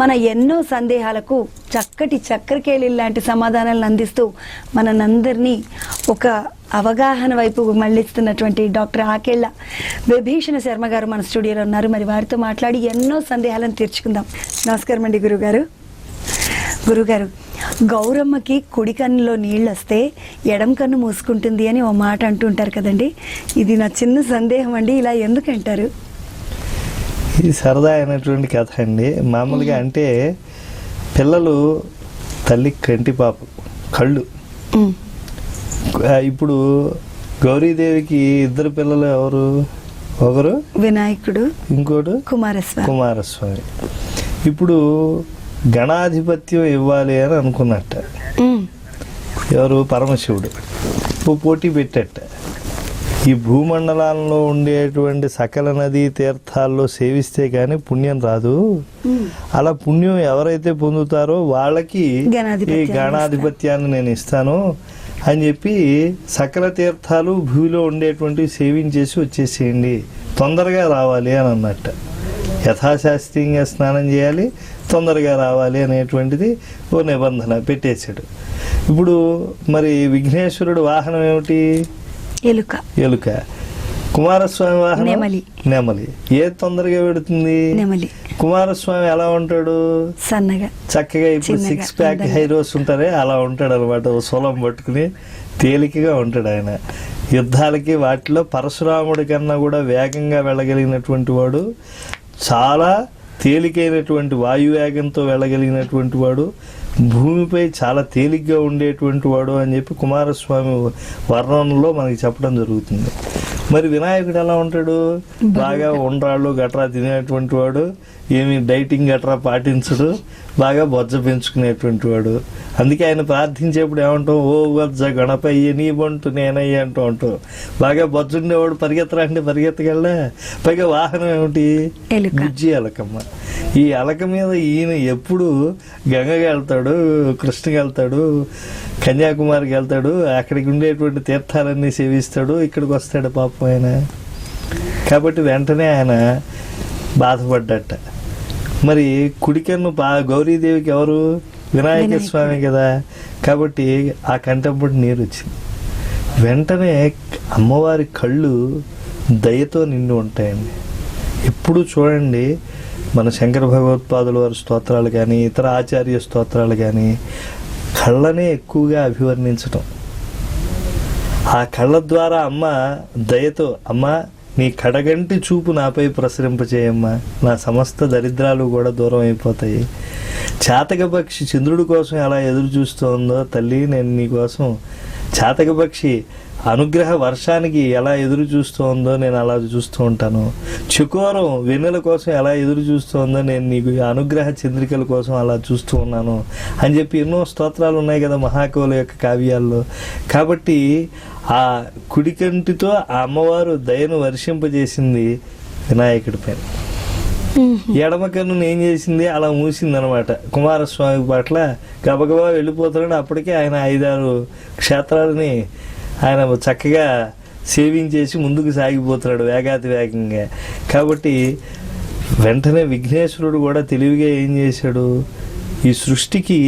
మన ఎన్నో సందేహాలకు చక్కటి చక్కెరకేళి లాంటి సమాధానాలను అందిస్తూ మనందరినీ ఒక అవగాహన వైపు మళ్ళిస్తున్నటువంటి డాక్టర్ ఆకేళ్ల విభీషణ శర్మ గారు మన స్టూడియోలో ఉన్నారు. మరి వారితో మాట్లాడి ఎన్నో సందేహాలను తీర్చుకుందాం. నమస్కారం అండి గురుగారు. గురుగారు, గౌరమ్మకి కుడి కన్నులో నీళ్ళు వస్తే ఎడం కన్ను మూసుకుంటుంది అని ఓ మాట అంటుంటారు కదండి. ఇది నా చిన్న సందేహం అండి, ఇలా ఎందుకంటారు? ఇది సరదా అయినటువంటి కథ అండి. మామూలుగా అంటే పిల్లలు తల్లి కంటి పాప కళ్ళు. ఇప్పుడు గౌరీదేవికి ఇద్దరు పిల్లలు ఎవరు? ఒకరు వినాయకుడు, ఇంకోటి కుమారస్వామి. ఇప్పుడు గణాధిపత్యం ఇవ్వాలి అని అనుకున్నట్ట ఎవరు? పరమశివుడు. పోటీ పెట్టట. ఈ భూమండలాల్లో ఉండేటువంటి సకల నదీ తీర్థాల్లో సేవిస్తే కానీ పుణ్యం రాదు. అలా పుణ్యం ఎవరైతే పొందుతారో వాళ్ళకి ఈ గణాధిపత్యాన్ని నేను ఇస్తాను అని చెప్పి సకల తీర్థాలు భూమిలో ఉండేటువంటి సేవించేసి వచ్చేసేయండి, తొందరగా రావాలి అని అన్నట్ట. యథాశాస్త్రీయంగా స్నానం చేయాలి, తొందరగా రావాలి అనేటువంటిది ఓ నిబంధన పెట్టేశాడు. ఇప్పుడు మరి విఘ్నేశ్వరుడు వాహనం ఏమిటి? ఎలుక. కుమారస్వామి వాహనం నెమలి. ఏది తొందరగా పెడుతుంది? కుమారస్వామి ఎలా ఉంటాడు? సన్నగా, చక్కగా. ఇప్పుడు 6 ప్యాక్ హైరోస్ ఉంటారే అలా ఉంటాడు అనమాట. సొలం పట్టుకుని తేలికగా ఉంటాడు ఆయన. యుద్ధాలకి వాటిలో పరశురాముడి కన్నా కూడా వేగంగా వెళ్ళగలిగినటువంటి వాడు, చాలా తేలికైనటువంటి వాయువేగంతో వెళ్ళగలిగినటువంటి వాడు, భూమిపై చాలా తేలిగ్గా ఉండేటువంటి వాడు అని చెప్పి కుమారస్వామి వర్ణనలో మనకి చెప్పడం జరుగుతుంది. మరి వినాయకుడు ఎలా ఉంటాడు? బాగా ఉండ్రాళ్ళు గట్రా తినేటువంటి వాడు, ఏమి డైటింగ్ గట్రా పాటించడు, బాగా బొజ్జ పెంచుకునేటువంటి వాడు. అందుకే ఆయన ప్రార్థించేప్పుడు ఏమంటాం? ఓ బొజ్జ గణపయ్య నీ బంటు నేనయ్య అంటూ ఉంటాం. బాగా బొజ్జ ఉండేవాడు పరిగెత్తరా అంటే పరిగెత్తగలడా. పైగా వాహనం ఏమిటి? బుజ్జి అలకమ్మ. ఈ అలక మీద ఈయన ఎప్పుడు గంగకి వెళ్తాడు, కృష్ణకి వెళ్తాడు, కన్యాకుమారికి వెళ్తాడు, అక్కడికి ఉండేటువంటి తీర్థాలన్నీ సేవిస్తాడు, ఇక్కడికి వస్తాడు పాపం ఆయన. కాబట్టి వెంటనే ఆయన బాధపడ్డట. మరి కుడికన్ను గౌరీదేవికి ఎవరు? వినాయక స్వామి కదా. కాబట్టి ఆ కంటంపటి నీరు వచ్చింది. వెంటనే అమ్మవారి కళ్ళు దయతో నిండి ఉంటాయండి. ఎప్పుడు చూడండి, మన శంకర భగవత్పాదుల వారి స్తోత్రాలు కానీ ఇతర ఆచార్య స్తోత్రాలు కానీ కళ్ళనే ఎక్కువగా అభివర్ణించటం. ఆ కళ్ళ ద్వారా అమ్మ దయతో, అమ్మ నీ కడగంటి చూపు నాపై ప్రసరింపచేయమ్మా, నా సమస్త దరిద్రాలు కూడా దూరం అయిపోతాయి. చాతకపక్షి చంద్రుడి కోసం ఎలా ఎదురు చూస్తుందో తల్లి, నేను నీకోసం చాతకపక్షి అనుగ్రహ వర్షానికి ఎలా ఎదురు చూస్తుందో నేను అలా చూస్తూ ఉంటాను. చకోరం వెన్నెల కోసం ఎలా ఎదురు చూస్తుందో నేను నీకు అనుగ్రహ చంద్రికల కోసం అలా చూస్తూ ఉన్నాను అని చెప్పి ఎన్నో స్తోత్రాలు ఉన్నాయి కదా మహాకవుల యొక్క కావ్యాల్లో. కాబట్టి ఆ కుడికంటితో ఆ అమ్మవారు దయను వర్షింపజేసింది వినాయకుడి పైన. ఎడమ కన్నును ఏం చేసింది? అలా మూసింది అనమాట. కుమారస్వామి పట్ల గబగబా వెళ్ళిపోతున్నాడు. అప్పటికే ఆయన 5-6 క్షేత్రాలని ఆయన చక్కగా సేవించేసి ముందుకు సాగిపోతున్నాడు వేగాతి వేగంగా. కాబట్టి వెంటనే విఘ్నేశ్వరుడు కూడా తెలివిగా ఏం చేశాడు? ఈ సృష్టికి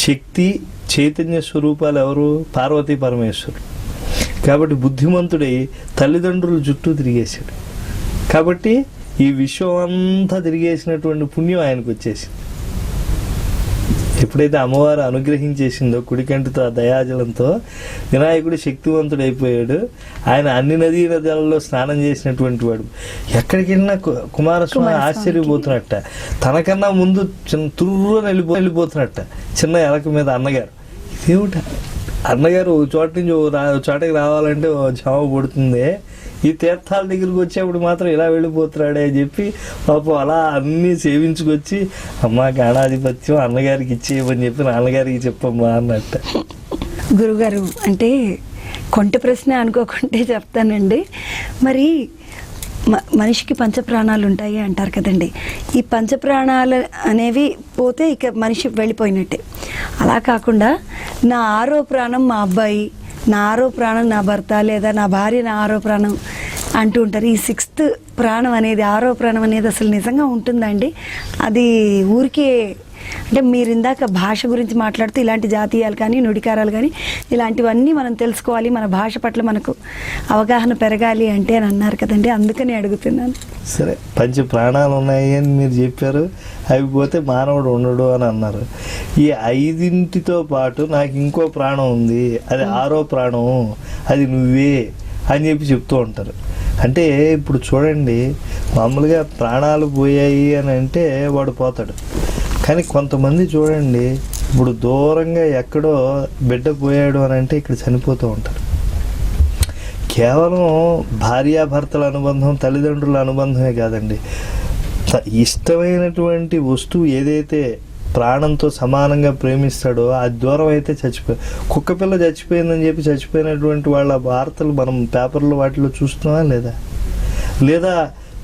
శక్తి చైతన్య స్వరూపాలు ఎవరు? పార్వతీ పరమేశ్వరుడు. కాబట్టి బుద్ధిమంతుడై తల్లిదండ్రుల చుట్టూ తిరిగేశాడు. కాబట్టి ఈ విశ్వం అంతా తిరిగేసినటువంటి పుణ్యం ఆయనకు వచ్చేసింది. ఎప్పుడైతే అమ్మవారు అనుగ్రహించేసిందో కుడికంటితో ఆ దయాజలంతో వినాయకుడు శక్తివంతుడైపోయాడు. ఆయన అన్ని నదులలో స్నానం చేసినటువంటి వాడు. ఎక్కడికి వెళ్ళినా కుమారస్వామి ఆశ్చర్యపోతున్నట్ట. తనకన్నా ముందు చిన్న తుర్రుని వెళ్ళిపోతున్నట్ట చిన్న ఎలక మీద అన్నగారు. ఇదేమిట అన్నగారు ఒక చోట నుంచి చోటకి రావాలంటే జామ పడుతుంది, ఈ తీర్థాల దగ్గరికి వచ్చేప్పుడు మాత్రం ఇలా వెళ్ళిపోతున్నాడే అని చెప్పి పాపం అలా అన్నీ సేవించుకొచ్చి అమ్మ గణాధిపత్యం అన్నగారికి ఇచ్చేయమని చెప్పి నాన్నగారికి చెప్పమ్మా అన్నట్ట. గురుగారు, అంటే కొంట ప్రశ్న అనుకోకుంటే చెప్తానండి. మరి మనిషికి పంచప్రాణాలు ఉంటాయి అంటారు కదండి. ఈ పంచప్రాణాలు అనేవి పోతే ఇక మనిషి వెళ్ళిపోయినట్టే. అలా కాకుండా నా 6వ ప్రాణం మా అబ్బాయి, నా 6వ ప్రాణం నా భర్త, లేదా నా భార్య నా 6వ ప్రాణం, అంటూ ఉంటారు. ఈ 6th ప్రాణం అనేది, 6వ ప్రాణం అనేది అసలు నిజంగా ఉంటుందండి? అది ఊరికే అంటే మీరు ఇందాక భాష గురించి మాట్లాడుతూ ఇలాంటి జాతీయాలు కానీ నుడికారాలు కానీ ఇలాంటివన్నీ మనం తెలుసుకోవాలి, మన భాష పట్ల మనకు అవగాహన పెరగాలి అంటే అని అన్నారు కదండి, అందుకని అడుగుతున్నాను. సరే, పంచ ప్రాణాలు ఉన్నాయి అని మీరు చెప్పారు, అవి పోతే మానవుడు ఉండడు అని అన్నారు. ఈ 5తో పాటు నాకు ఇంకో ప్రాణం ఉంది, అది 6వ ప్రాణం, అది నువ్వే అని చెప్పి చెప్తూ ఉంటారు. అంటే ఇప్పుడు చూడండి, మామూలుగా ప్రాణాలు పోయాయి అని అంటే వాడు పోతాడు. కానీ కొంతమంది చూడండి, ఇప్పుడు దూరంగా ఎక్కడో బిడ్డ పోయాడు అని అంటే ఇక్కడ చనిపోతూ ఉంటారు. కేవలం భార్యాభర్తల అనుబంధం, తల్లిదండ్రుల అనుబంధమే కాదండి, ఇష్టమైనటువంటి వస్తువు ఏదైతే ప్రాణంతో సమానంగా ప్రేమిస్తాడో అది దూరం అయితే కుక్కపిల్ల చచ్చిపోయిందని చెప్పి చచ్చిపోయినటువంటి వాళ్ళ వార్తలు మనం పేపర్లో వాటిలో చూస్తున్నామా లేదా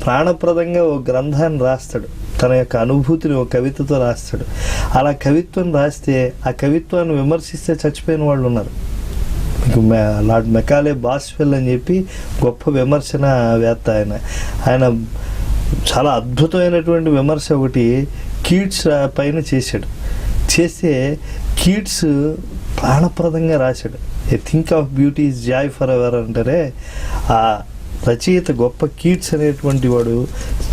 ప్రాణప్రదంగా ఓ గ్రంథాన్ని రాస్తాడు, తన యొక్క అనుభూతిని ఒక కవితతో రాస్తాడు. అలా కవిత్వం రాస్తే ఆ కవిత్వాన్ని విమర్శిస్తే చచ్చిపోయిన వాళ్ళు ఉన్నారు. మీకు లార్డ్ మెకాలే బాస్వెల్ అని చెప్పి గొప్ప విమర్శనవేత్త ఆయన చాలా అద్భుతమైనటువంటి విమర్శ ఒకటి కీట్స్ పైన చేస్తే కీట్స్ ప్రాణప్రదంగా రాశాడు. A thing of beauty is joy forever అంటారే, ఆ రచయిత గొప్ప కీట్స్ అనేటువంటి వాడు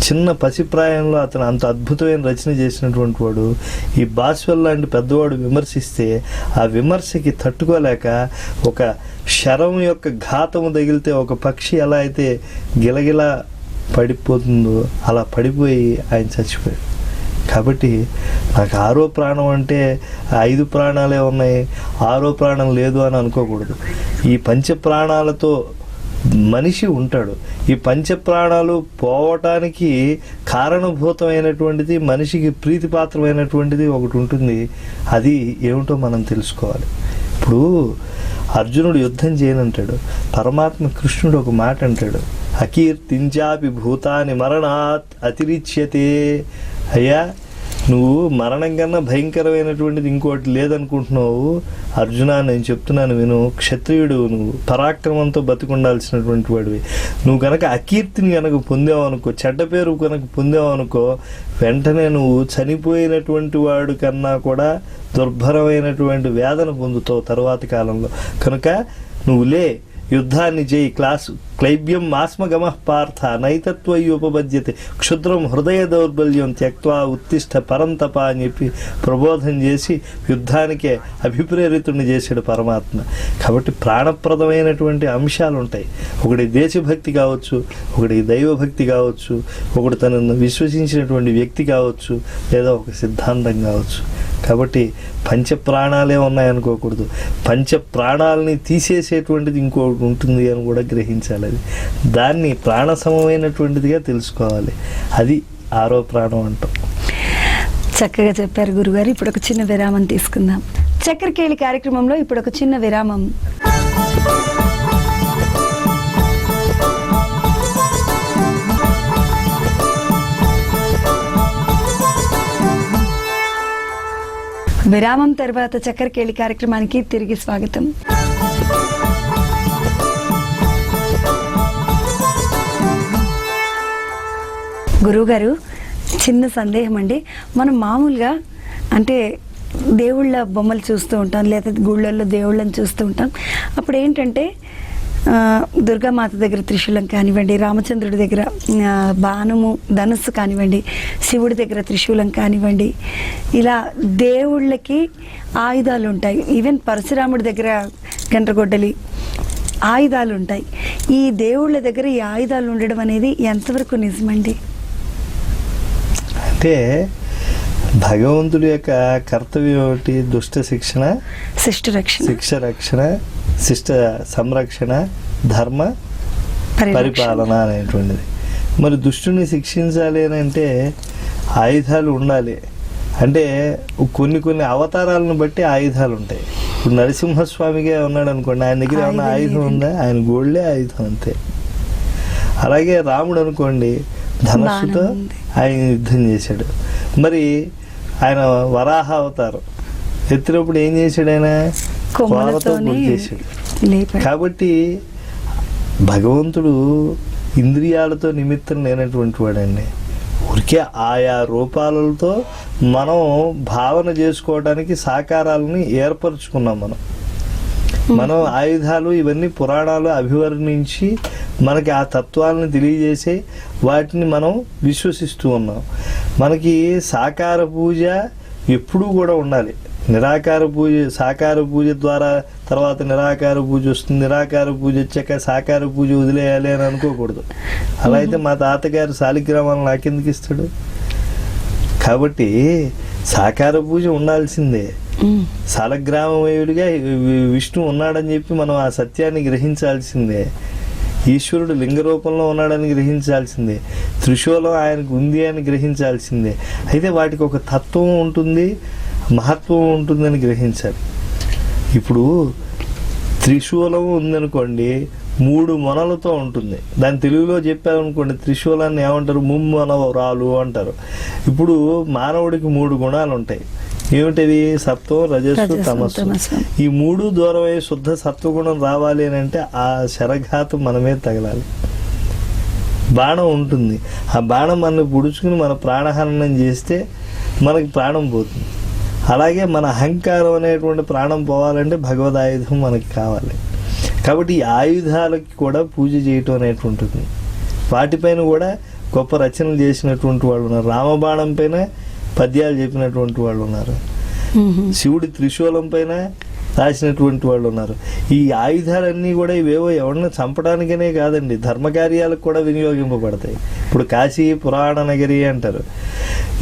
చిన్న పసిప్రాయంలో అతను అంత అద్భుతమైన రచన చేసినటువంటి వాడు ఈ బాస్వెల్ లాంటి పెద్దవాడు విమర్శిస్తే ఆ విమర్శకి తట్టుకోలేక ఒక శరం యొక్క ఘాతము తగిలితే ఒక పక్షి ఎలా అయితే గిలగిలా పడిపోతుందో అలా పడిపోయి ఆయన చచ్చిపోయాడు. కాబట్టి నాకు 6వ ప్రాణం అంటే 5 ప్రాణాలే ఉన్నాయి, 6వ ప్రాణం లేదు అని అనుకోకూడదు. ఈ పంచ ప్రాణాలతో మనిషి ఉంటాడు. ఈ పంచప్రాణాలు పోవటానికి కారణభూతమైనటువంటిది, మనిషికి ప్రీతిపాత్రమైనటువంటిది ఒకటి ఉంటుంది. అది ఏమిటో మనం తెలుసుకోవాలి. ఇప్పుడు అర్జునుడు యుద్ధం చేయనంటాడు, పరమాత్మ కృష్ణుడు ఒక మాట అంటాడు, అకీర్తించాపి భూతాని మరణాత్ అతిరిచ్యతే. అయ్యా, నువ్వు మరణం కన్నా భయంకరమైనటువంటిది ఇంకోటి లేదనుకుంటున్నావు అర్జున, నేను చెప్తున్నాను విను. క్షత్రియుడు నువ్వు, పరాక్రమంతో బతికుండాల్సినటువంటి వాడివి. నువ్వు కనుక అకీర్తిని కనుక పొందావు అనుకో, చెడ్డ పేరు కనుక పొందావు అనుకో, వెంటనే నువ్వు చనిపోయినటువంటి వాడు కన్నా కూడా దుర్భరమైనటువంటి వేదన పొందుతావు తర్వాతి కాలంలో. కనుక నువ్వు లే, యుద్ధాన్ని చేయి. క్లైబ్యం మాస్మగమః పార్థ నైతత్వయుపపద్యతే క్షుద్రం హృదయ దౌర్బల్యం త్యక్వా ఉత్తిష్ట పరంతప అని చెప్పి ప్రబోధం చేసి యుద్ధానికే అభిప్రేరితుడిని చేశాడు పరమాత్మ. కాబట్టి ప్రాణప్రదమైనటువంటి అంశాలు ఉంటాయి. ఒకటి దేశభక్తి కావచ్చు, ఒకటి దైవభక్తి కావచ్చు, ఒకటి తనను విశ్వసించినటువంటి వ్యక్తి కావచ్చు, లేదా ఒక సిద్ధాంతం కావచ్చు. కాబట్టి పంచ ప్రాణాలే ఉన్నాయనుకోకూడదు, పంచ ప్రాణాలని తీసేసేటువంటిది ఇంకోటి ఉంటుంది అని కూడా గ్రహించాలి. అది దాన్ని ప్రాణ సమమైనటువంటిదిగా తెలుసుకోవాలి. అది 6వ ప్రాణం అంటాం. చక్కగా చెప్పారు గురుగారు. ఇప్పుడు ఒక చిన్న విరామం తీసుకుందాం. చక్రకేళి కార్యక్రమంలో ఇప్పుడు ఒక చిన్న విరామం. విరామం తర్వాత చక్రకేళి కార్యక్రమానికి తిరిగి స్వాగతం. గురువుగారు, చిన్న సందేహం అండి. మనం మామూలుగా అంటే దేవుళ్ళ బొమ్మలు చూస్తూ ఉంటాం, లేదా గుళ్ళల్లో దేవుళ్ళని చూస్తూ ఉంటాం. అప్పుడు ఏంటంటే దుర్గామాత దగ్గర త్రిశూలం కానివ్వండి, రామచంద్రుడి దగ్గర బాణము ధనుస్సు కానివ్వండి, శివుడి దగ్గర త్రిశూలం కానివ్వండి, ఇలా దేవుళ్ళకి ఆయుధాలు ఉంటాయి. ఈవెన్ పరశురాముడి దగ్గర గండ్రగొడ్డలి ఆయుధాలు ఉంటాయి. ఈ దేవుళ్ళ దగ్గర ఈ ఆయుధాలు ఉండడం అనేది ఎంతవరకు నిజమండి? అంటే భగవంతుడి యొక్క కర్తవ్యం ఒకటి దుష్ట శిక్షణ, శిక్ష రక్షణ, శిష్ట సంరక్షణ, ధర్మ పరిపాలన అనేటువంటిది. మరి దుష్టుని శిక్షించాలి అని అంటే ఆయుధాలు ఉండాలి. అంటే కొన్ని అవతారాలను బట్టి ఆయుధాలు ఉంటాయి. ఇప్పుడు నరసింహస్వామిగా ఉన్నాడు అనుకోండి, ఆయన దగ్గర ఏమన్నా ఆయుధం ఉందా? ఆయన గోళ్ళే ఆయుధం అంతే. అలాగే రాముడు అనుకోండి, ధనస్సుతో ఆయన యుద్ధం చేశాడు. మరి ఆయన వరాహ అవతారం ఎత్తినప్పుడు ఏం చేశాడు? ఆయన కోరతో గురి చేశాడు. కాబట్టి భగవంతుడు ఇంద్రియాలతో నిమిత్తం లేనటువంటి వాడండి. ఊరికే ఆయా రూపాలతో మనం భావన చేసుకోవడానికి సాకారాలని ఏర్పరచుకున్నాం. మనం ఆయుధాలు ఇవన్నీ పురాణాలు అభివర్ణించి మనకి ఆ తత్వాలను తెలియజేసే వాటిని మనం విశ్వసిస్తూ ఉన్నాం. మనకి సాకార పూజ ఎప్పుడూ కూడా ఉండాలి. నిరాకార పూజ, సాకార పూజ ద్వారా తర్వాత నిరాకార పూజ వస్తుంది, నిరాకార పూజ వచ్చాక సాకార పూజ వదిలేయాలి అని అనుకోకూడదు. అలా అయితే మా తాతగారు శాలిగ్రామాలను నాకెందుకు ఇస్తాడు? కాబట్టి సాకార పూజ ఉండాల్సిందే. శాలగ్రామమయుడిగా విష్ణు ఉన్నాడని చెప్పి మనం ఆ సత్యాన్ని గ్రహించాల్సిందే. ఈశ్వరుడు లింగ రూపంలో ఉన్నాడని గ్రహించాల్సిందే. త్రిశూలం ఆయనకు ఉంది అని గ్రహించాల్సిందే. అయితే వాటికి ఒక తత్వం ఉంటుంది, మహత్వం ఉంటుందని గ్రహించాలి. ఇప్పుడు త్రిశూలం ఉందనుకోండి, 3 మొనలతో ఉంటుంది. దాని తెలుగులో చెప్పారనుకోండి, త్రిశూలాన్ని ఏమంటారు? ముమ్మొనరాలు అంటారు. ఇప్పుడు మానవుడికి 3 గుణాలు ఉంటాయి. ఏమిటవి? సత్వం, రజస్సు, తమస్సు. ఈ 3 దూరమై శుద్ధ సత్వగుణం రావాలి అని అంటే ఆ శరఘాతం మనమే తగలాలి. బాణం ఉంటుంది, ఆ బాణం మనల్ని పుడుచుకుని మన ప్రాణహరణం చేస్తే మనకి ప్రాణం పోతుంది. అలాగే మన అహంకారం అనేటువంటి ప్రాణం పోవాలంటే భగవద్ ఆయుధం మనకి కావాలి. కాబట్టి ఈ ఆయుధాలకి కూడా పూజ చేయటం అనేటువంటిది. వాటిపైన కూడా గొప్ప రచనలు చేసినటువంటి వాళ్ళు ఉన్నారు. రామబాణం పైన పద్యాలు చెప్పినటువంటి వాళ్ళు ఉన్నారు. శివుడి త్రిశూలం పైన రాసినటువంటి వాళ్ళు ఉన్నారు. ఈ ఆయుధాలన్నీ కూడా ఇవేవో ఎవరిని చంపడానికనే కాదండి, ధర్మకార్యాలకు కూడా వినియోగింపబడతాయి. ఇప్పుడు కాశీ పురాణ నగరి అంటారు.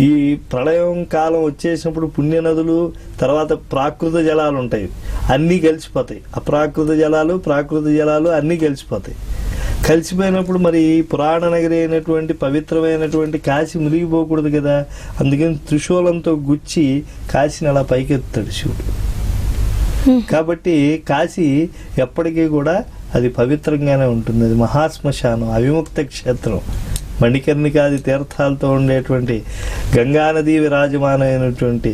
ఈ ప్రళయం కాలం వచ్చేసినప్పుడు పుణ్య నదులు, తర్వాత ప్రాకృత జలాలు ఉంటాయి, అన్నీ కలిసిపోతాయి. అప్రాకృత జలాలు, ప్రాకృత జలాలు అన్నీ కలిసిపోతాయి. కలిసిపోయినప్పుడు మరి పురాణ నగరి అయినటువంటి పవిత్రమైనటువంటి కాశీ మునిగిపోకూడదు కదా. అందుకని త్రిశూలంతో గుచ్చి కాశీని అలా పైకెత్తాడు శివుడు. కాబట్టి కాశీ ఎప్పటికీ కూడా అది పవిత్రంగానే ఉంటుంది. అది మహాశ్మశానం, అవిముక్త క్షేత్రం. మణికర్ణికాది తీర్థాలతో ఉండేటువంటి గంగానది విరాజమానమైనటువంటి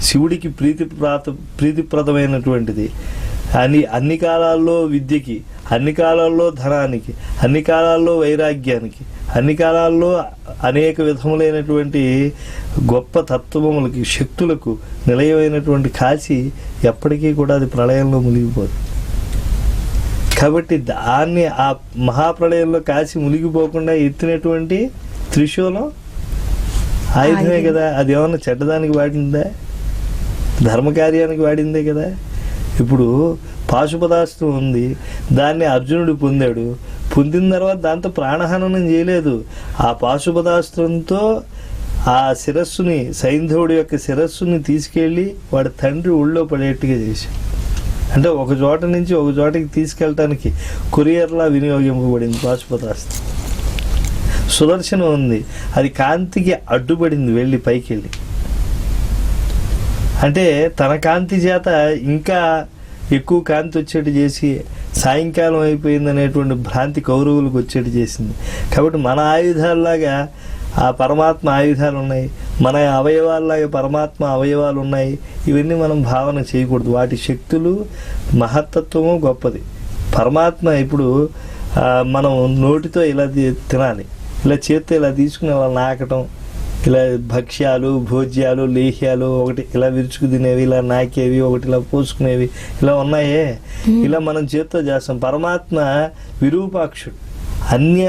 శివుడికి ప్రీతిప్రదమైనటువంటిది. అన్ని కాలాల్లో విద్యకి, అన్ని కాలాల్లో ధనానికి, అన్ని కాలాల్లో వైరాగ్యానికి, అన్ని కాలాల్లో అనేక విధములైనటువంటి గొప్ప తత్వములకి, శక్తులకు నిలయమైనటువంటి కాశీ ఎప్పటికీ కూడా అది ప్రళయంలో మునిగిపోదు. కాబట్టి దాన్ని ఆ మహాప్రళయంలో కాశీ మునిగిపోకుండా ఎత్తినటువంటి త్రిశూలం ఆయుధమే కదా. అది ఏమన్నా చెడ్డదానికి వాడిందా? ధర్మకార్యానికి వాడిందే కదా. ఇప్పుడు పాశుపదాస్త్రం ఉంది, దాన్ని అర్జునుడు పొందాడు. పొందిన తర్వాత దాంతో ప్రాణహననం చేయలేదు. ఆ పాశుపదాస్త్రంతో ఆ శిరస్సుని, సైంధవుడి యొక్క శిరస్సుని తీసుకెళ్ళి వాడి తండ్రి ఊళ్ళో పడేట్టుగా చేశాడు. అంటే ఒక చోట నుంచి ఒక చోటకి తీసుకెళ్ళటానికి కొరియర్లా వినియోగింపబడింది పాశుపదాస్త్రం. సుదర్శనం ఉంది, అది కాంతికి అడ్డుపడింది వెళ్ళి పైకి వెళ్ళి. అంటే తన కాంతి చేత ఇంకా ఎక్కువ కాంతి వచ్చేట్టు చేసి సాయంకాలం అయిపోయింది అనేటువంటి భ్రాంతి కౌరవులకు వచ్చేట్టు చేసింది. కాబట్టి మన ఆయుధాల్లాగా ఆ పరమాత్మ ఆయుధాలు ఉన్నాయి, మన అవయవాల్లాగా పరమాత్మ అవయవాలు ఉన్నాయి. ఇవన్నీ మనం భావన చేయకూడదు. వాటి శక్తులు, మహత్తత్వము గొప్పది. పరమాత్మ ఇప్పుడు మనం నోటితో ఇలా తినాలి, ఇలా చేత్తో ఇలా తీసుకుని అలా నాకటం, ఇలా భక్ష్యాలు, భోజ్యాలు, లేహ్యాలు ఒకటి ఇలా విరుచుకు తినేవి, ఇలా నాకేవి, ఒకటి ఇలా పోసుకునేవి ఇలా ఉన్నాయే, ఇలా మనం చేత్తో చేస్తాం. పరమాత్మ విరూపాక్షుడు, అన్య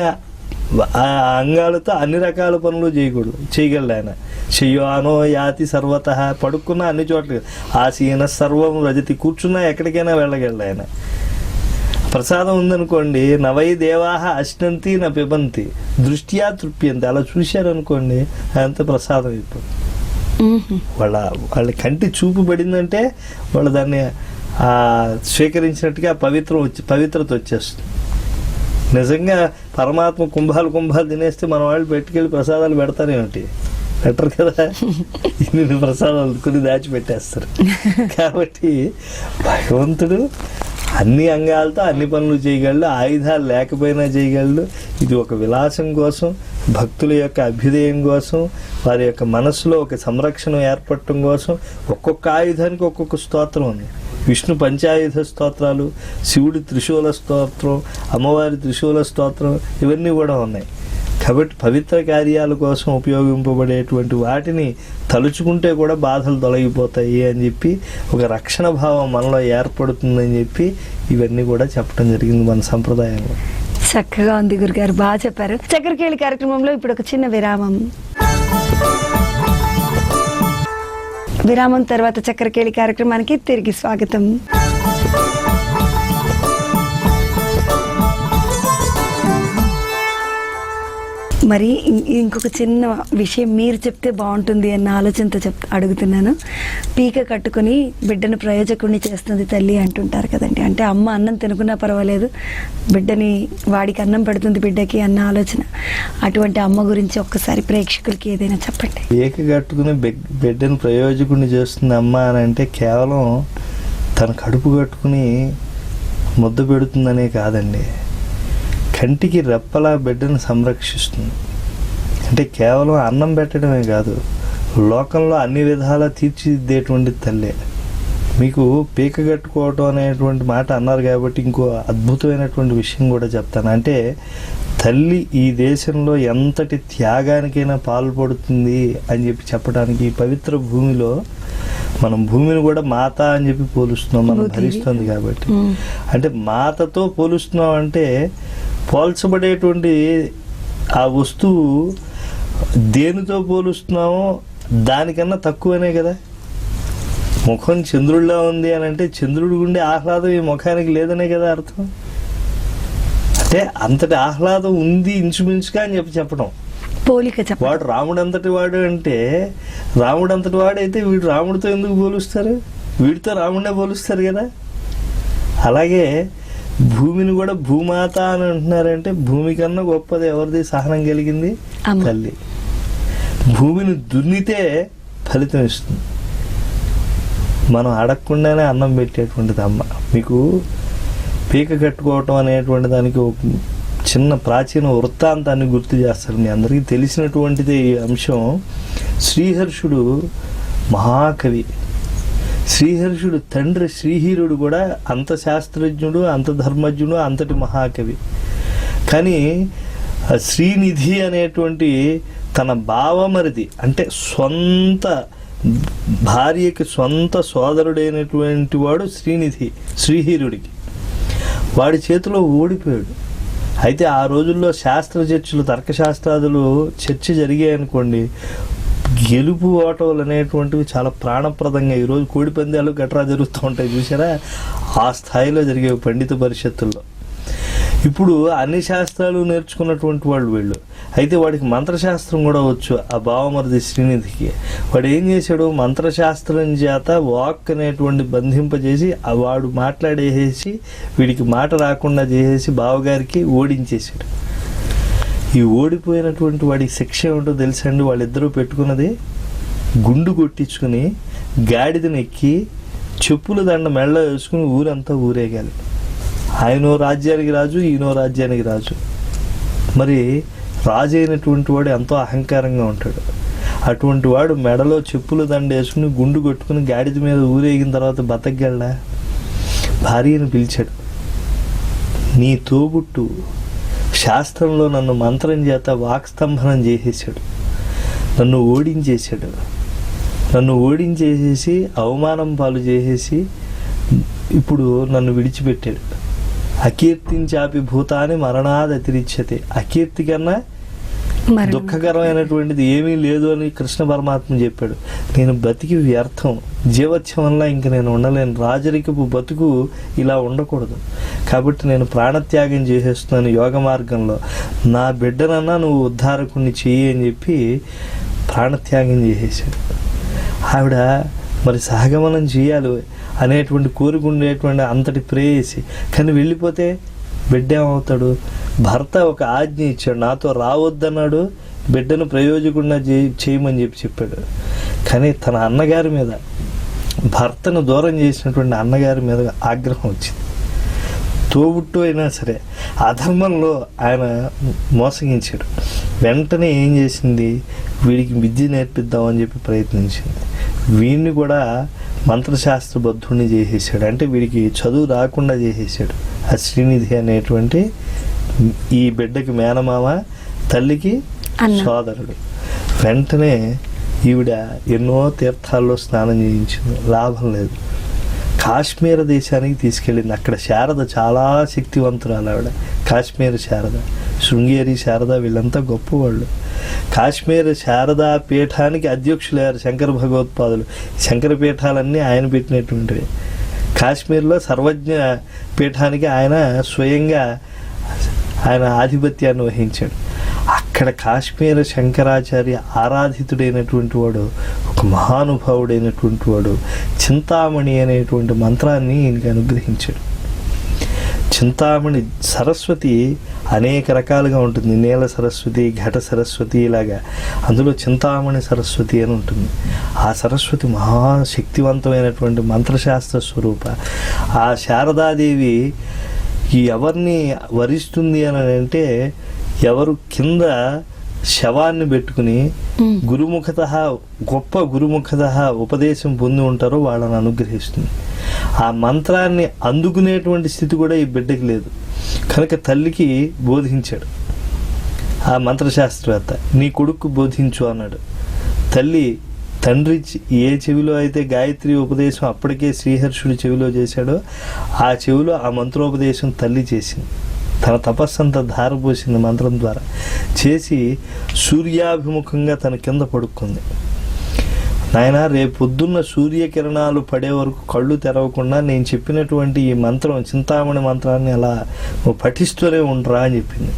అంగాలతో అన్ని రకాల పనులు చేయగలడు ఆయన. శయ్యానో యాతి సర్వత, పడుకున్నా అన్ని చోట్ల, ఆసీన సర్వం రజతి, కూర్చున్నా ఎక్కడికైనా వెళ్ళగలడు ఆయన. ప్రసాదం ఉందనుకోండి, నవై దేవాహ అశ్నంతి నా పిబంతి దృష్ట్యా తృప్యంతి, అలా చూశారనుకోండి అదంతా ప్రసాదం అయిపోతుంది. వాళ్ళ కంటి చూపు పడిందంటే వాళ్ళు దాన్ని స్వీకరించినట్టుగా పవిత్రత వచ్చేస్తుంది. నిజంగా పరమాత్మ కుంభాలు తినేస్తే మన వాళ్ళు పెట్టుకెళ్ళి ప్రసాదాలు పెడతారేమిటి? పెట్టరు కదా. ఇన్ని ప్రసాదాలు కొన్ని దాచిపెట్టేస్తారు. కాబట్టి భగవంతుడు అన్ని అంగాలతో అన్ని పనులు చేయగలడు, ఆయుధాలు లేకపోయినా చేయగలడు. ఇది ఒక విలాసం కోసం, భక్తుల యొక్క అభ్యుదయం కోసం, వారి యొక్క మనసులో ఒక సంరక్షణ ఏర్పడటం కోసం ఒక్కొక్క ఆయుధానికి ఒక్కొక్క స్తోత్రం ఉంది. విష్ణు పంచాయుధ స్తోత్రాలు, శివుడి త్రిశూల స్తోత్రం, అమ్మవారి త్రిశూల స్తోత్రం, ఇవన్నీ కూడా ఉన్నాయి. కాబట్టి పవిత్ర కార్యాల కోసం ఉపయోగింపబడేటువంటి వాటిని తలుచుకుంటే కూడా బాధలు తొలగిపోతాయి అని చెప్పి ఒక రక్షణ భావం మనలో ఏర్పడుతుందని చెప్పి ఇవన్నీ కూడా చెప్పడం జరిగింది మన సంప్రదాయంలో. చక్కగా ఉంది గురుగారు, బాగా చెప్పారు. చక్రకేళి కార్యక్రమంలో ఇప్పుడు ఒక చిన్న విరామం. విరామం తర్వాత చక్రకేళి కార్యక్రమానికి తిరిగి స్వాగతం. మరి ఇంకొక చిన్న విషయం మీరు చెప్తే బాగుంటుంది అన్న ఆలోచనతో అడుగుతున్నాను. పీక కట్టుకుని బిడ్డను ప్రయోజకుడిని చేస్తుంది తల్లి అంటుంటారు కదండి. అంటే అమ్మ అన్నం తినుకున్నా పర్వాలేదు, బిడ్డని వాడికి అన్నం పెడుతుంది బిడ్డకి అన్న ఆలోచన. అటువంటి అమ్మ గురించి ఒక్కసారి ప్రేక్షకులకి ఏదైనా చెప్పండి. పీక కట్టుకుని బిడ్డను ప్రయోజకుడిని చేస్తుంది అమ్మ అని అంటే కేవలం తన కడుపు కట్టుకుని ముద్ద పెడుతుందనే కాదండి, కంటికి రెప్పలా బిడ్డను సంరక్షిస్తుంది. అంటే కేవలం అన్నం పెట్టడమే కాదు, లోకంలో అన్ని విధాలా తీర్చిదిద్దేటువంటి తల్లే. మీకు పీక కట్టుకోవటం అనేటువంటి మాట అన్నారు కాబట్టి ఇంకో అద్భుతమైనటువంటి విషయం కూడా చెప్తాను. అంటే తల్లి ఈ దేశంలో ఎంతటి త్యాగానికైనా పాల్పడుతుంది అని చెప్పి చెప్పడానికి ఈ పవిత్ర భూమిలో మనం భూమిని కూడా మాత అని చెప్పి పోలుస్తున్నాం, మనం భరిస్తుంది కాబట్టి. అంటే మాతతో పోలుస్తున్నాం అంటే పోల్చబడేటువంటి ఆ వస్తువు దేనితో పోలుస్తున్నామో దానికన్నా తక్కువనే కదా. ముఖం చంద్రుడిలా ఉంది అని అంటే చంద్రుడి గుండె ఆహ్లాదం ఈ ముఖానికి లేదనే కదా అర్థం. అంటే అంతటి ఆహ్లాదం ఉంది ఇంచుమించుగా అని చెప్పడం పోలిక. వాడు రాముడు అంతటి వాడు అంటే రాముడు అంతటి వాడైతే వీడు రాముడితో ఎందుకు పోలుస్తారు? వీడితో రాముడినే పోలుస్తారు కదా. అలాగే భూమిని కూడా భూమాత అని అంటున్నారంటే భూమి కన్నా గొప్పది ఎవరిది సహనం కలిగింది? తల్లి. భూమిని దున్నితే ఫలితం ఇస్తుంది. మనం అడగకుండానే అన్నం పెట్టేటువంటిది అమ్మ. మీకు పీక కట్టుకోవటం అనేటువంటి దానికి ఒక చిన్న ప్రాచీన వృత్తాంతాన్ని గుర్తు చేస్తారు. మీ అందరికీ తెలిసినటువంటిది ఈ అంశం. శ్రీహర్షుడు మహాకవి. శ్రీహర్షుడు తండ్రి శ్రీహీరుడు కూడా అంత శాస్త్రజ్ఞుడు, అంత ధర్మజ్ఞుడు, అంతటి మహాకవి. కానీ శ్రీనిధి అనేటువంటి తన బావమరిది అంటే సొంత భార్యకి సొంత సోదరుడైనటువంటి వాడు శ్రీనిధి శ్రీహీరుడికి వాడి చేతిలో ఓడిపోయాడు. అయితే ఆ రోజుల్లో శాస్త్ర చర్చలు, తర్కశాస్త్రాదులు చర్చ జరిగాయి అనుకోండి, గెలుపు ఓటములు అనేటువంటివి చాలా ప్రాణప్రదంగా, ఈరోజు కోడి పందాలు గట్రా జరుగుతూ ఉంటాయి చూసారా, ఆ స్థాయిలో జరిగేవి పండిత పరిషత్తుల్లో. ఇప్పుడు అన్ని శాస్త్రాలు నేర్చుకున్నటువంటి వాళ్ళు వీళ్ళు. అయితే వాడికి మంత్రశాస్త్రం కూడా వచ్చు ఆ బావమరిది శ్రీనిధికి. వాడు ఏం చేశాడు, మంత్రశాస్త్రం చేత వాక్ అనేటువంటి బంధింపజేసి వాడు మాట్లాడేసి వీడికి మాట రాకుండా చేసేసి బావగారికి ఓడించేశాడు. ఈ ఓడిపోయినటువంటి వాడికి శిక్ష ఏమిటో తెలుసా అండి? వాళ్ళిద్దరూ పెట్టుకున్నది గుండు కొట్టించుకుని గాడిదని ఎక్కి చెప్పుల దండ మెళ్ళ వేసుకుని ఊరంతా ఊరేగాలి. ఆయనో రాజ్యానికి రాజు, ఈయనో రాజ్యానికి రాజు. మరి రాజు అయినటువంటి వాడు ఎంతో అహంకారంగా ఉంటాడు. అటువంటి వాడు మెడలో చెప్పుల దండ వేసుకుని గుండు కొట్టుకుని గాడిద మీద ఊరేగిన తర్వాత బతకగలడా? భార్యను పిలిచాడు, నీ తోబుట్టు శాస్త్రంలో నన్ను మంత్రం చేత వాక్స్తంభనం చేసేసాడు, నన్ను ఓడించేశాడు, నన్ను ఓడించేసేసి అవమానం పాలు చేసేసి ఇప్పుడు నన్ను విడిచిపెట్టాడు. అకీర్తించాపి భూతాన్ని మరణాది అతిరిచ్యతే. అకీర్తి కన్నా దుఃఖకరమైనటువంటిది ఏమీ లేదు అని కృష్ణ పరమాత్మ చెప్పాడు. నేను బతికి వ్యర్థం, జీవత్యం వల్ల ఇంక నేను ఉండలేను, రాజరికపు బతుకు ఇలా ఉండకూడదు, కాబట్టి నేను ప్రాణత్యాగం చేసేస్తున్నాను యోగ మార్గంలో, నా బిడ్డనన్నా నువ్వు ఉద్ధారకుణ్ణి చెయ్యి అని చెప్పి ప్రాణత్యాగం చేసేసాడు. ఆవిడ మరి సహగమనం చేయాలి అనేటువంటి కోరుకుండేటువంటి అంతటి ప్రేయసి, కానీ వెళ్ళిపోతే బిడ్డ ఏమవుతాడు? భర్త ఒక ఆజ్ఞ ఇచ్చాడు, నాతో రావద్దన్నాడు, బిడ్డను ప్రయోజకుడిగా చేయమని చెప్పాడు. కానీ తన అన్నగారి మీద, భర్తను దూరం చేసినటువంటి అన్నగారి మీద ఆగ్రహం వచ్చింది. తోబుట్టు అయినా సరే అధర్మంలో ఆయన మోసగించాడు. వెంటనే ఏం చేసింది, వీడికి విద్య నేర్పిద్దామని చెప్పి ప్రయత్నించింది. వీడిని కూడా మంత్రశాస్త్రబద్ధుడిని చేసేసాడు. అంటే వీడికి చదువు రాకుండా చేసేసాడు. ఆ శ్రీనిధి అనేటువంటి ఈ బిడ్డకి మేనమామ, తల్లికి సోదరుడు. వెంటనే ఈవిడ ఎన్నో తీర్థాల్లో స్నానం చేయించింది, లాభం లేదు. కాశ్మీర దేశానికి తీసుకెళ్ళింది. అక్కడ శారద చాలా శక్తివంతురాలు ఆవిడ. కాశ్మీర శారద, శృంగేరి శారద, వీళ్ళంతా గొప్పవాళ్ళు. కాశ్మీర శారదా పీఠానికి అధ్యక్షులయ్యారు శంకర భగవత్పాదులు. శంకర పీఠాలన్నీ ఆయన పెట్టినటువంటివి. కాశ్మీర్లో సర్వజ్ఞ పీఠానికి ఆయన స్వయంగా ఆయన ఆధిపత్యాన్ని వహించాడు. అక్కడ కాశ్మీర శంకరాచార్య ఆరాధితుడైనటువంటి వాడు, ఒక మహానుభావుడైనటువంటి వాడు చింతామణి అనేటువంటి మంత్రాన్ని ఈయనకి అనుగ్రహించాడు. చింతామణి సరస్వతి అనేక రకాలుగా ఉంటుంది. నీల సరస్వతి, ఘట సరస్వతి, ఇలాగా. అందులో చింతామణి సరస్వతి అని ఉంటుంది. ఆ సరస్వతి మహాశక్తివంతమైనటువంటి మంత్రశాస్త్ర స్వరూప. ఆ శారదాదేవి ఎవరిని వరిస్తుంది అని అంటే, ఎవరు కింద శవాన్ని పెట్టుకుని గురుముఖత, గొప్ప గురుముఖత ఉపదేశం పొంది ఉంటారో వాళ్ళని అనుగ్రహిస్తుంది. ఆ మంత్రాన్ని అందుకునేటువంటి స్థితి కూడా ఈ బిడ్డకి లేదు. కనుక తల్లికి బోధించాడు ఆ మంత్రశాస్త్రవేత్త. నీ కొడుకు బోధించు అన్నాడు. తల్లి తండ్రి ఏ చెవిలో అయితే గాయత్రి ఉపదేశం అప్పటికే శ్రీహర్షుడి చెవిలో చేశాడో, ఆ చెవిలో ఆ మంత్రోపదేశం తల్లి చేసింది. తన తపస్సంతా ధారపోసింది మంత్రం ద్వారా. చేసి సూర్యాభిముఖంగా తన కింద పడుకుంది. నాయన, రేపు పొద్దున్న సూర్యకిరణాలు పడే వరకు కళ్ళు తెరవకుండా నేను చెప్పినటువంటి ఈ మంత్రం, చింతామణి మంత్రాన్ని అలా నువ్వు పఠిస్తూనే ఉండరా అని చెప్పింది.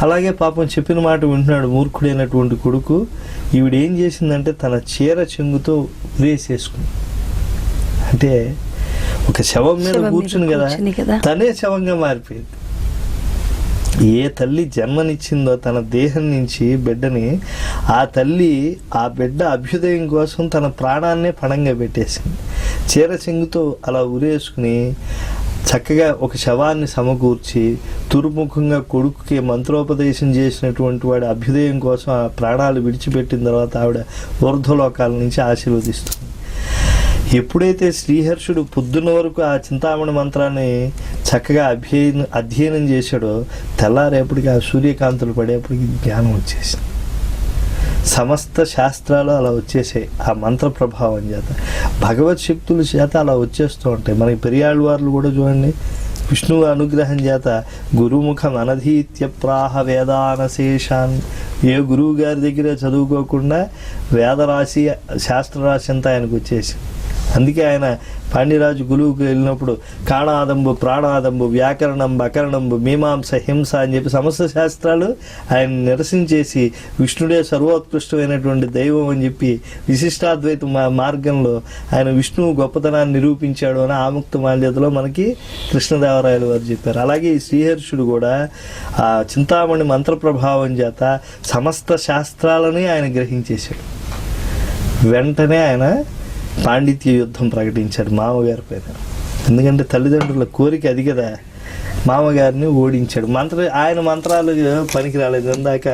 అలాగే పాపం చెప్పిన మాట వింటున్నాడు మూర్ఖుడైనటువంటి కొడుకు. ఈవిడేం చేసిందంటే తన చీర చెంగుతో వేసేసుకుంది. అంటే ఒక శవం మీద కూర్చుని కదా, తనే శవంగా మారిపోయింది. ఏ తల్లి జన్మనిచ్చిందో తన దేహం నుంచి బిడ్డని, ఆ తల్లి ఆ బిడ్డ అభ్యుదయం కోసం తన ప్రాణాన్నే పణంగా పెట్టేసింది. చీర చెంగుతో అలా ఉరేసుకుని చక్కగా ఒక శవాన్ని సమకూర్చి తురుముఖంగా కొడుకుకి మంత్రోపదేశం చేసినటువంటి వాడి అభ్యుదయం కోసం ఆ ప్రాణాలు విడిచిపెట్టిన తర్వాత ఆవిడ ఊర్ధ్వలోకాల నుంచి ఆశీర్వదిస్తుంది. ఎప్పుడైతే శ్రీహర్షుడు పొద్దున్న వరకు ఆ చింతామణి మంత్రాన్ని చక్కగా అధ్యయనం చేశాడో, తెల్లారేపటికి ఆ సూర్యకాంతులు పడేపటికి జ్ఞానం వచ్చేసింది. సమస్త శాస్త్రాలు అలా వచ్చేసాయి ఆ మంత్ర ప్రభావం చేత. భగవత్ శక్తుల చేత అలా వచ్చేస్తూ ఉంటాయి. మనకి పెరియాళ్ళవార్లు కూడా చూడండి, విష్ణువు అనుగ్రహం చేత గురుముఖం అనధీత్య ప్రాహ వేదానశేషాన్. ఏ గురువు గారి దగ్గర చదువుకోకుండా వేదరాశి, శాస్త్రరాశి అంతా ఆయనకు వచ్చేసి. అందుకే ఆయన పాండ్యరాజు గురువుకు వెళ్ళినప్పుడు కాణాదంబు, ప్రాణాదంబు, వ్యాకరణంబు, అకరణంబు, మీమాంస, హింస అని చెప్పి సమస్త శాస్త్రాలు ఆయన నిరసించేసి విష్ణుడే సర్వోత్కృష్టమైనటువంటి దైవం అని చెప్పి విశిష్టాద్వైత మార్గంలో ఆయన విష్ణువు గొప్పతనాన్ని నిరూపించాడు అని ఆముక్త మాల్యతలో మనకి కృష్ణదేవరాయలు వారు చెప్పారు. అలాగే ఈ శ్రీహర్షుడు కూడా ఆ చింతామణి మంత్ర ప్రభావం చేత సమస్త శాస్త్రాలని ఆయన గ్రహించేశాడు. వెంటనే ఆయన పాండిత్య యుద్ధం ప్రకటించాడు మామగారి పైన. ఎందుకంటే తల్లిదండ్రుల కోరిక అది కదా, మామగారిని ఓడించాడు. ఆయన మంత్రాలు పనికి రాలేదు. ఇందాక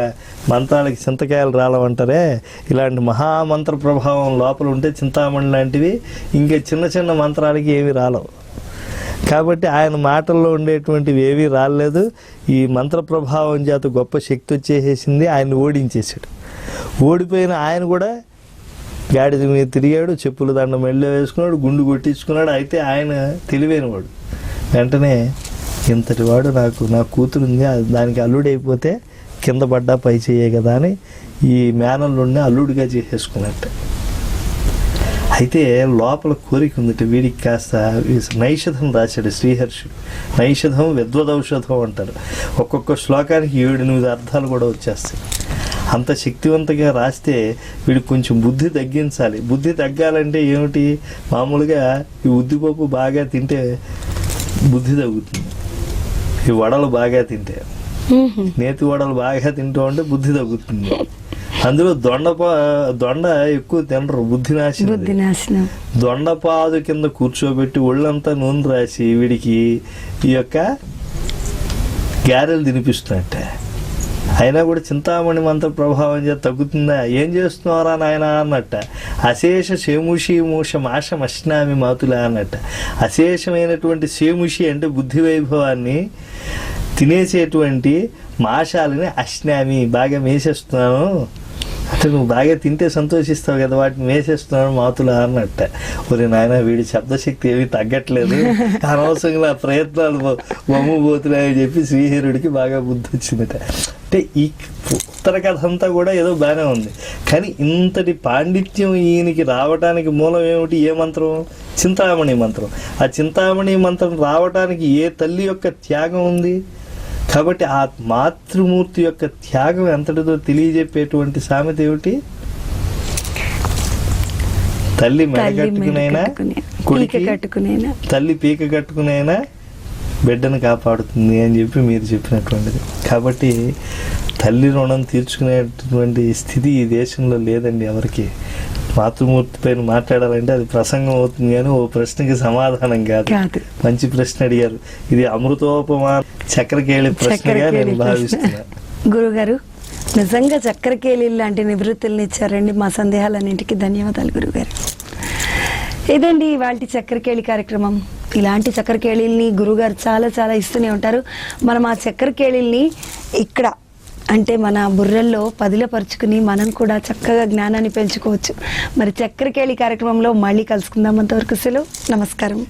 మంత్రాలకి చింతకాయలు రాలవంటారే, ఇలాంటి మహామంత్ర ప్రభావం లోపల ఉంటే చింతామణి లాంటివి ఇంకా చిన్న చిన్న మంత్రాలకి ఏమీ రాలవు. కాబట్టి ఆయన మాటల్లో ఉండేటువంటివి ఏవీ రాలేదు. ఈ మంత్ర ప్రభావం చేత గొప్ప శక్తి వచ్చేసేసింది. ఆయన ఓడించేశాడు. ఓడిపోయిన ఆయన కూడా గాడిద మీద తిరిగాడు, చెప్పుల దండ మెళ్ళో వేసుకున్నాడు, గుండు కొట్టించుకున్నాడు. అయితే ఆయన తెలివైనవాడు. వెంటనే ఇంతటి వాడు నా కూతురుంది, దానికి అల్లుడైపోతే కింద పడ్డా పై చేయే కదా అని ఈ మేనల్లుడిని అల్లుడిగా చేసేసుకున్నట్టు. అయితే లోపల కోరిక ఉందట వీడికి. కాస్త నైషధం రాశాడు శ్రీహర్షుడు. నైషధం విద్వదౌషధం అంటారు. ఒక్కొక్క శ్లోకానికి 7-8 అర్థాలు కూడా వచ్చేస్తాయి. అంత శక్తివంతంగా రాస్తే వీడికి కొంచెం బుద్ధి తగ్గించాలి. బుద్ధి తగ్గాలంటే ఏమిటి, మామూలుగా ఈ ఉద్దిపప్పు బాగా తింటే బుద్ధి తగ్గుతుంది. ఈ వడలు బాగా తింటే, నేతి వడలు బాగా తింటూ ఉంటే బుద్ధి తగ్గుతుంది. అందులో దొండ ఎక్కువ తినరు, బుద్ధి నాశనం. దొండపాదు కింద కూర్చోబెట్టి ఒళ్ళంతా నూనె రాసి వీడికి ఈ యొక్క గారెలు తినిపిస్తున్నట్టే. అయినా కూడా చింతామణి మంత్ర ప్రభావం చేత తగ్గుతుందా? ఏం చేస్తున్నారా నాయన అన్నట్ట. అశేష శేముషి మూష మాష మశ్నామి మాతులా అన్నట్ట. అశేషమైనటువంటి శేముషి అంటే బుద్ధి వైభవాన్ని తినేసేటువంటి మాషాలని అశ్నామి బాగా మేసేస్తున్నాను అంటే నువ్వు బాగా తింటే సంతోషిస్తావు కదా, వాటిని వేసేస్తున్నాడు మాతులా అన్నట్ట. ఒరే నాయన వీడి శబ్దశక్తి ఏమీ తగ్గట్లేదు, అనవసరంగా ప్రయత్నాలు వమ్ముబోతున్నాయని చెప్పి శ్రీహరుడికి బాగా బుద్ధి వచ్చిందట. అంటే ఈ ఉత్తర కథ అంతా కూడా ఏదో బాగానే ఉంది, కానీ ఇంతటి పాండిత్యం ఈయనకి రావటానికి మూలం ఏమిటి? ఏ మంత్రం? చింతామణి మంత్రం. ఆ చింతామణి మంత్రం రావటానికి ఏ తల్లి యొక్క త్యాగం ఉంది? కాబట్టి ఆ మాతృమూర్తి యొక్క త్యాగం ఎంతటిదో తెలియజెప్పేటువంటి సామెత ఏమిటి? తల్లి మెడగట్టుకునైనా కొడుకు తల్లి పీక కట్టుకునైనా బిడ్డను కాపాడుతుంది అని చెప్పి మీరు చెప్పినటువంటిది. కాబట్టి తల్లి రుణం తీర్చుకునేటటువంటి స్థితి ఈ దేశంలో లేదండి ఎవరికి. మాతృమూర్తి పైన మాట్లాడాలంటే అది ప్రసంగం అవుతుంది, కానీ ఓ ప్రశ్నకి సమాధానం కాదు. మంచి ప్రశ్న అడిగారు. ఇది అమృతోపమా చక్రకేళి ప్రశ్నగా నేను భావిస్తున్నా. గురుగారు నిజంగా చక్రకేళి లాంటి నివృత్తుల్ని ఇచ్చారండి మా సందేహాలన్నింటికి. ధన్యవాదాలు గురుగారు. ఇదండి ఇవాళ చక్రకేళి కార్యక్రమం. ఇలాంటి చక్రకేళిల్ని గురుగారు చాలా చాలా ఇస్తూనే ఉంటారు. మనం ఆ చక్రకేళిల్ని ఇక్కడ అంటే మన బుర్రల్లో పదిలపరుచుకుని మనం కూడా చక్కగా జ్ఞానాన్ని పెంచుకోవచ్చు. మరి చక్రకేళి కార్యక్రమంలో మళ్ళీ కలుసుకుందాం. అంతవరకు సెలవు. నమస్కారం.